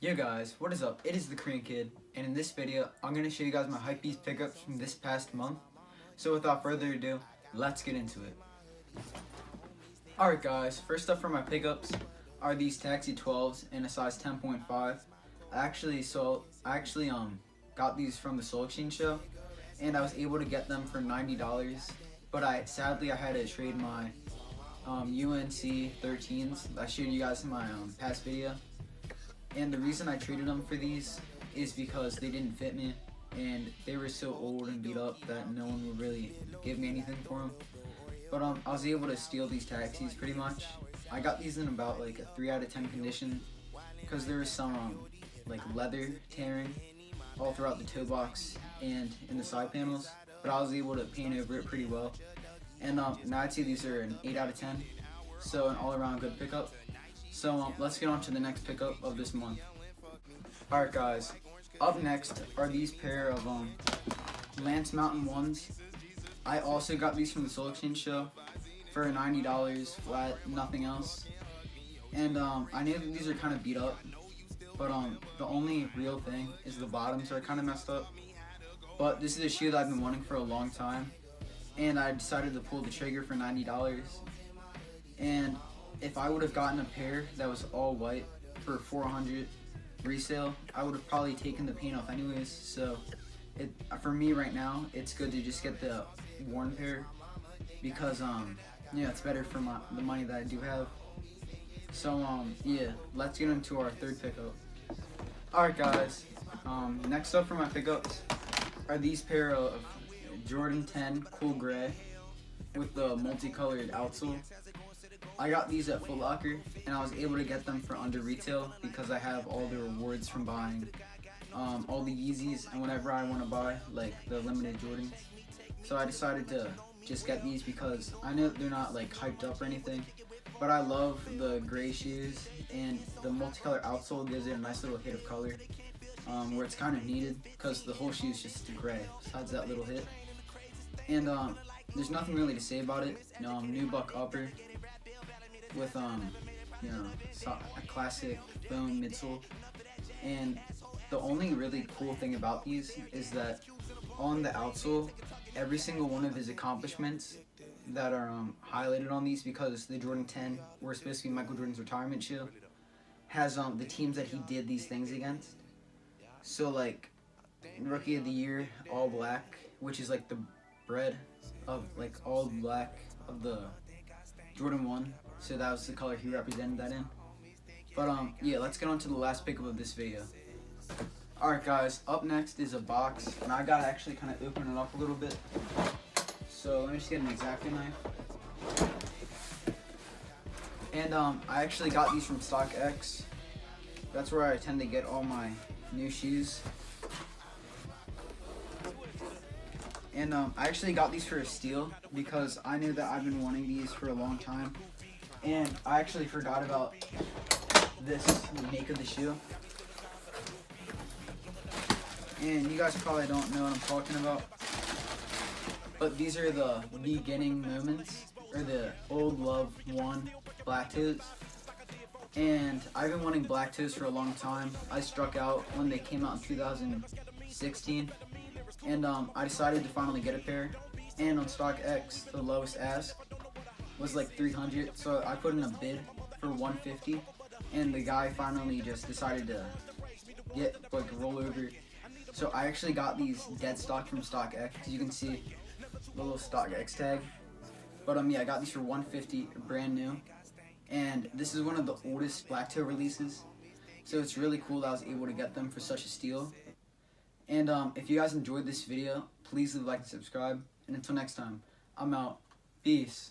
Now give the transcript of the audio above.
Yo guys, what is up? It is the Korean Kid, and in this video, I'm going to show you guys my hypebeast pickups from this past month. So without further ado, let's get into it. Alright guys, first up for my pickups are these Taxi 12s in a size 10.5. I actually got these from the Soul Exchange show, and I was able to get them for $90, but sadly I had to trade my UNC 13s I showed you guys in my past video. And the reason I traded them for these is because they didn't fit me, and they were so old and beat up that no one would really give me anything for them. But I was able to steal these taxis pretty much. I got these in about like a 3 out of 10 condition because there was some like leather tearing all throughout the toe box and in the side panels, but I was able to paint over it pretty well. And now I'd say these are an 8 out of 10, so an all-around good pickup. So let's get on to the next pickup of this month. Alright guys, up next are these pair of Lance Mountain 1s. I also got these from the Soul Exchange show for $90 flat, nothing else. And I know that these are kind of beat up, but the only real thing is the bottoms are kind of messed up. But this is a shoe that I've been wanting for a long time, and I decided to pull the trigger for $90. And if I would have gotten a pair that was all white for $400 resale, I would have probably taken the paint off anyways. So for me right now, it's good to just get the worn pair because yeah, it's better for the money that I do have. So yeah, let's get into our third pickup. Alright guys, next up for my pickups are these pair of Jordan 10 Cool Gray with the multicolored outsole. I got these at Foot Locker, and I was able to get them for under retail because I have all the rewards from buying all the Yeezys and whatever I want to buy, like the limited Jordans. So I decided to just get these because I know they're not like hyped up or anything, but I love the gray shoes, and the multicolor outsole gives it a nice little hit of color where it's kind of needed because the whole shoe is just gray besides that little hit. And there's nothing really to say about it. Nubuck upper with you know, a classic foam midsole. And the only really cool thing about these is that on the outsole, every single one of his accomplishments that are highlighted on these, because the Jordan 10 were supposed to be Michael Jordan's retirement shoe, has the teams that he did these things against. So like Rookie of the Year, all black, which is like the bread of like all black of the Jordan 1. So that was the color he represented that in. But yeah, let's get on to the last pickup of this video. Alright guys, up next is a box, and I gotta actually kind of open it up a little bit. So let me just get an X-Acto knife. And I actually got these from StockX. That's where I tend to get all my new shoes. And I actually got these for a steal because I knew that I've been wanting these for a long time. And I actually forgot about this make of the shoe. And you guys probably don't know what I'm talking about, but these are the beginning moments, or the Old Love 1 black toes. And I've been wanting black toes for a long time. I struck out when they came out in 2016, and I decided to finally get a pair. And on StockX, the lowest ask was like $300, so I put in a bid for $150, and the guy finally just decided to roll over. So I actually got these dead stock from StockX. You can see the little StockX tag. But yeah, I got these for $150, brand new. And this is one of the oldest black toe releases, so it's really cool that I was able to get them for such a steal. And if you guys enjoyed this video, please leave a like and subscribe. And until next time, I'm out. Peace.